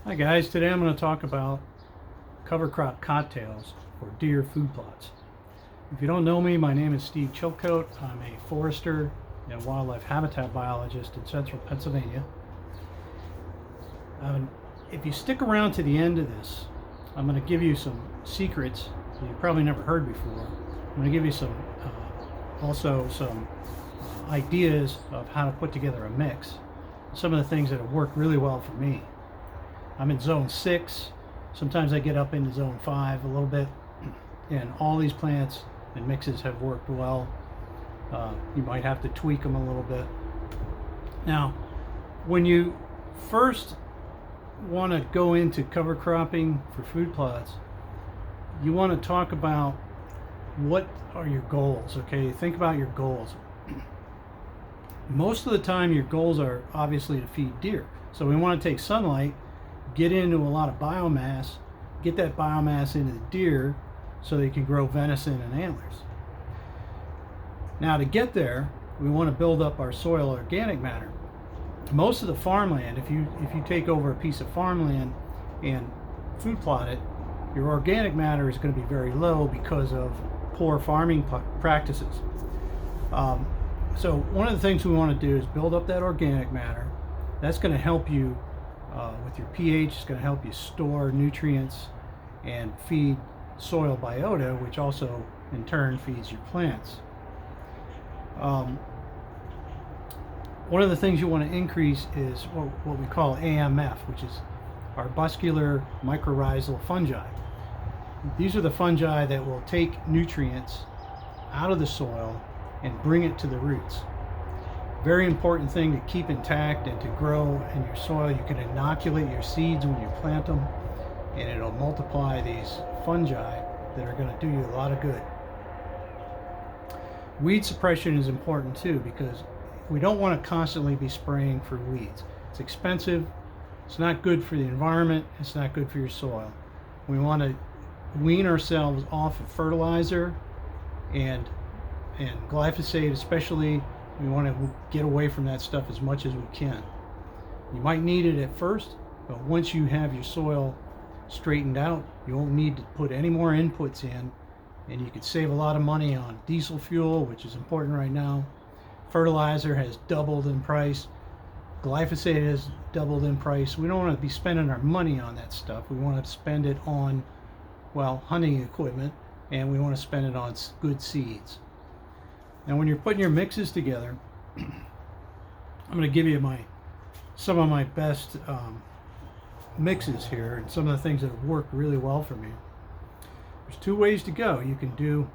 Hi guys, today I'm going to talk about cover crop cocktails for deer food plots. If you don't know me, my name is Steve Chilcote. I'm a forester and wildlife habitat biologist in central Pennsylvania. If you stick around to the end of this, I'm going to give you some secrets that you probably never heard before. I'm going to give you also some ideas of how to put together a mix. Some of the things that have worked really well for me. I'm in zone 6. Sometimes I get up into zone 5 a little bit. And all these plants and mixes have worked well. You might have to tweak them a little bit. Now, when you first want to go into cover cropping for food plots, you want to talk about what are your goals, okay? Think about your goals. Most of the time your goals are obviously to feed deer. So we want to take sunlight, get into a lot of biomass, get that biomass into the deer so they can grow venison and antlers. Now to get there, we want to build up our soil organic matter. Most of the farmland, if you take over a piece of farmland and food plot it, your organic matter is going to be very low because of poor farming practices. So one of the things we want to do is build up that organic matter. That's going to help you with your pH. It's going to help you store nutrients and feed soil biota, which also in turn feeds your plants. One of the things you want to increase is what we call AMF, which is arbuscular mycorrhizal fungi. These are the fungi that will take nutrients out of the soil and bring it to the roots. Very important thing to keep intact and to grow in your soil. You can inoculate your seeds when you plant them, and it'll multiply these fungi that are going to do you a lot of good. Weed suppression is important too, because we don't want to constantly be spraying for weeds. It's expensive, it's not good for the environment, it's not good for your soil. We want to wean ourselves off of fertilizer and glyphosate especially. We want to get away from that stuff as much as we can. You might need it at first, but once you have your soil straightened out, you won't need to put any more inputs in, and you could save a lot of money on diesel fuel, which is important right now. Fertilizer has doubled in price. Glyphosate has doubled in price. We don't want to be spending our money on that stuff. We want to spend it on, well, hunting equipment, and we want to spend it on good seeds. Now when you're putting your mixes together, I'm going to give you some of my best mixes here and some of the things that have worked really well for me. There's two ways to go. You can do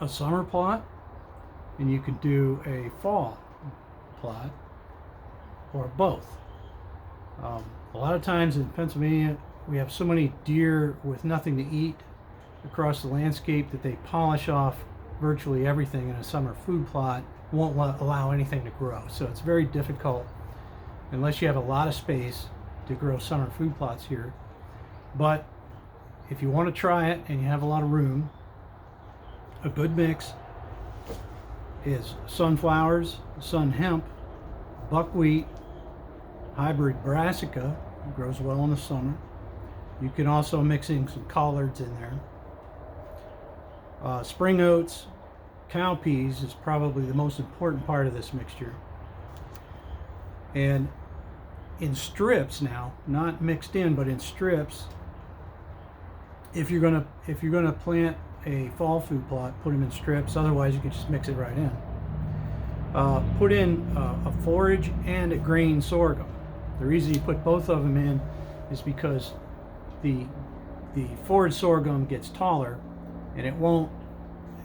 a summer plot and you can do a fall plot, or both. A lot of times in Pennsylvania we have so many deer with nothing to eat across the landscape that they polish off virtually everything in a summer food plot, won't allow anything to grow. So it's very difficult unless you have a lot of space to grow summer food plots here. But if you want to try it and you have a lot of room, a good mix is sunflowers, sun hemp, buckwheat, hybrid brassica, grows well in the summer. You can also mix in some collards in there. Spring oats, cowpeas is probably the most important part of this mixture. And in strips now, not mixed in, but in strips, if you're gonna plant a fall food plot, put them in strips. Otherwise, you can just mix it right in. Put in a forage and a grain sorghum. The reason you put both of them in is because the forage sorghum gets taller, and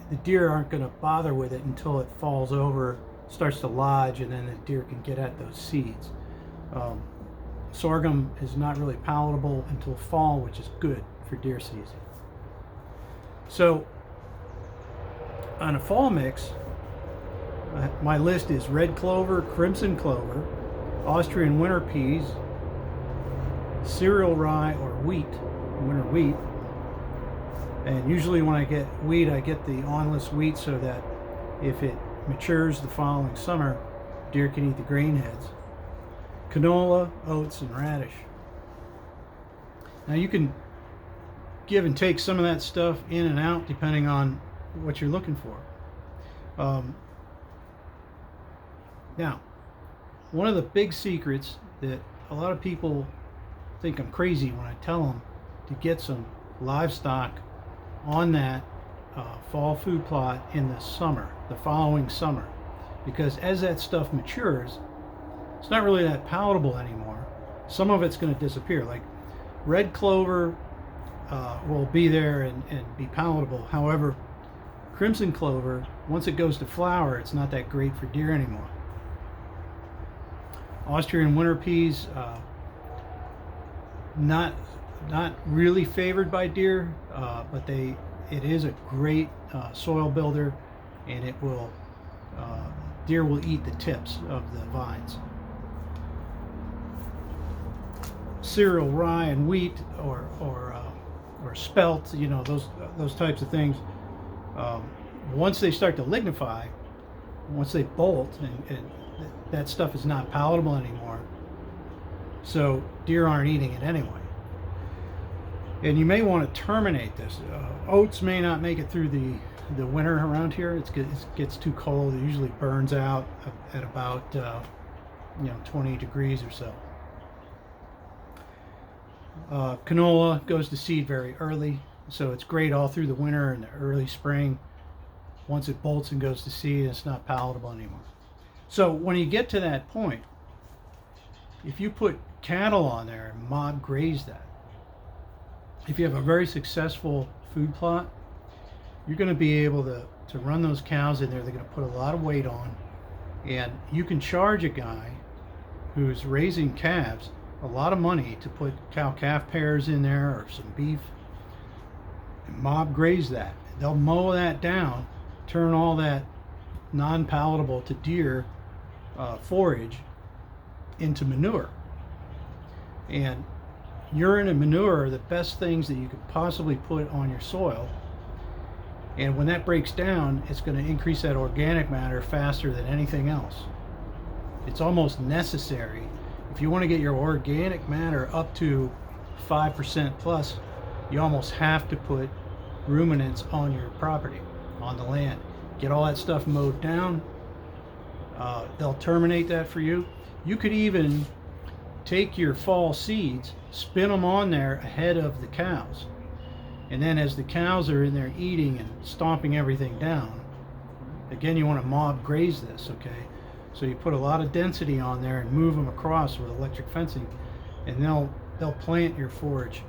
the deer aren't going to bother with it until it falls over, starts to lodge, and then the deer can get at those seeds. Sorghum is not really palatable until fall, which is good for deer season. So on a fall mix, my list is red clover, crimson clover, Austrian winter peas, cereal rye or wheat, winter wheat. And usually when I get wheat, I get the awnless wheat so that if it matures the following summer, deer can eat the grain heads. Canola, oats, and radish. Now you can give and take some of that stuff in and out depending on what you're looking for. Now, one of the big secrets that a lot of people think I'm crazy when I tell them to get some livestock on that fall food plot in the summer, the following summer, because as that stuff matures, it's not really that palatable anymore. Some of it's going to disappear. Like red clover will be there and be palatable. However, crimson clover, once it goes to flower, it's not that great for deer anymore. Austrian winter peas, not really favored by deer, but it is a great soil builder, and it will deer will eat the tips of the vines. Cereal, rye, and wheat, or spelt, you know, those types of things. Once they start to lignify, once they bolt, and that stuff is not palatable anymore, so deer aren't eating it anyway. And you may want to terminate this. Oats may not make it through the winter around here. It gets too cold. It usually burns out at about 20 degrees or so. Canola goes to seed very early, so it's great all through the winter and the early spring. Once it bolts and goes to seed, it's not palatable anymore. So when you get to that point, if you put cattle on there and mob graze that, if you have a very successful food plot, you're going to be able to run those cows in there. They're going to put a lot of weight on, and you can charge a guy who's raising calves a lot of money to put cow-calf pairs in there or some beef and mob graze that. They'll mow that down, turn all that non-palatable to deer forage into manure. And urine and manure are the best things that you could possibly put on your soil. And when that breaks down, it's going to increase that organic matter faster than anything else. It's almost necessary. If you want to get your organic matter up to 5% plus, you almost have to put ruminants on your property, on the land. Get all that stuff mowed down. They'll terminate that for you. You could even take your fall seeds, spin them on there ahead of the cows, and then as the cows are in there eating and stomping everything down, again, you want to mob graze this, okay? So you put a lot of density on there and move them across with electric fencing, and they'll plant your forage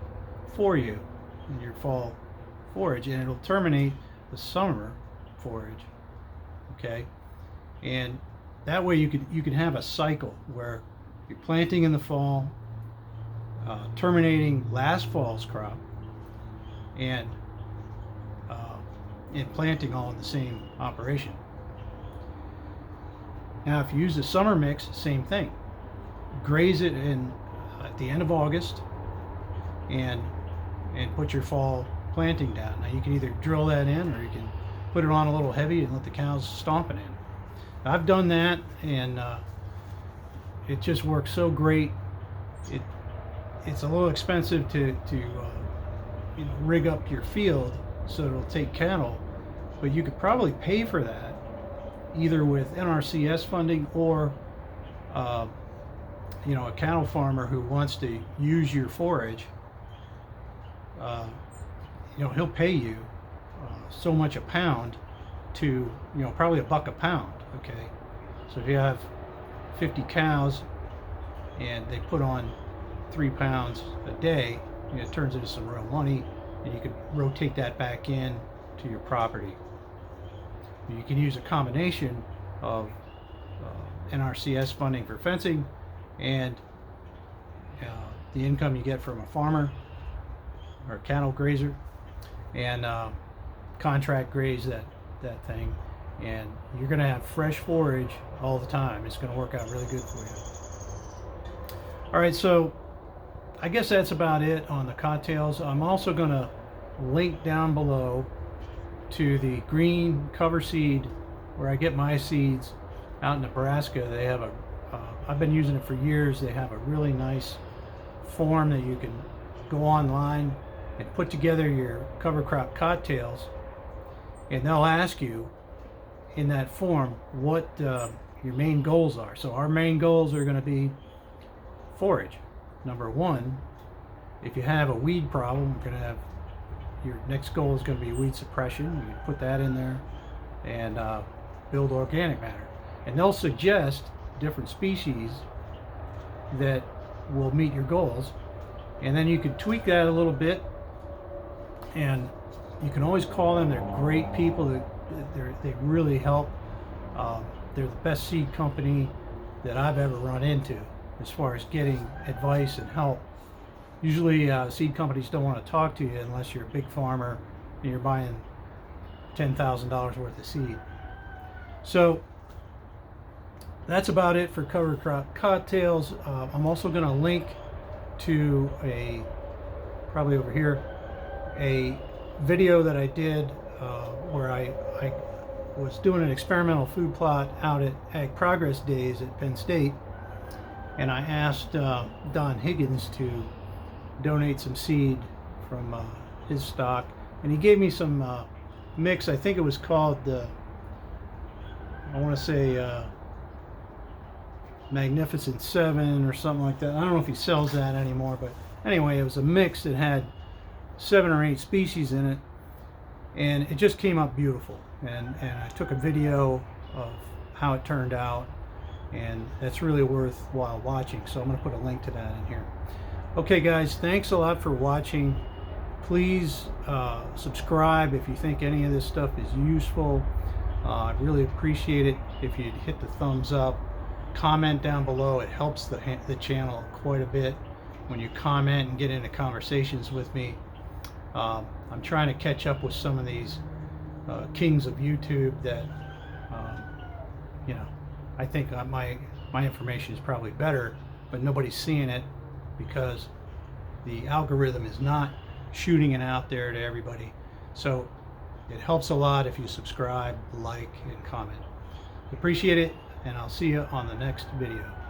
for you in your fall forage, and it'll terminate the summer forage, okay? And that way you can have a cycle where you're planting in the fall, terminating last fall's crop, and planting all in the same operation. Now, if you use the summer mix, same thing. Graze it at the end of August, and put your fall planting down. Now, you can either drill that in, or you can put it on a little heavy and let the cows stomp it in. I've done that, and it just works so great. It's a little expensive to rig up your field so it'll take cattle, but you could probably pay for that either with NRCS funding or a cattle farmer who wants to use your forage. He'll pay you so much a pound to probably $1 a pound. Okay, so if you have 50 cows and they put on 3 pounds a day, it turns into some real money, and you can rotate that back in to your property. You can use a combination of NRCS funding for fencing and the income you get from a farmer or a cattle grazer, and contract graze that thing, and you're going to have fresh forage all the time. It's going to work out really good for you. All right, so I guess that's about it on the cottails. I'm also going to link down below to the green cover seed where I get my seeds out in Nebraska. They have I've been using it for years. They have a really nice form that you can go online and put together your cover crop cocktails, and they'll ask you in that form what your main goals are. So our main goals are going to be forage. Number one, if you have a weed problem, we're going to have your next goal is going to be weed suppression. You put that in there and build organic matter. And they'll suggest different species that will meet your goals. And then you can tweak that a little bit. And you can always call them. They're great people. They really help. They're the best seed company that I've ever run into as far as getting advice and help. Usually seed companies don't want to talk to you unless you're a big farmer and you're buying $10,000 worth of seed. So that's about it for cover crop cocktails. I'm also going to link to probably over here, a video that I did where I was doing an experimental food plot out at Ag Progress Days at Penn State, and I asked Don Higgins to donate some seed from his stock, and he gave me some mix. I think it was called I want to say Magnificent 7 or something like that. I don't know if he sells that anymore, but anyway, it was a mix that had 7 or 8 species in it, and it just came up beautiful. And I took a video of how it turned out, and that's really worthwhile watching. So I'm going to put a link to that in here. Okay guys, thanks a lot for watching. Please subscribe if you think any of this stuff is useful. I'd really appreciate it if you'd hit the thumbs up. Comment down below. It helps the channel quite a bit when you comment and get into conversations with me. I'm trying to catch up with some of these kings of YouTube that you know, I think my information is probably better, but nobody's seeing it because the algorithm is not shooting it out there to everybody. So it helps a lot if you subscribe, like, and comment. Appreciate it, and I'll see you on the next video.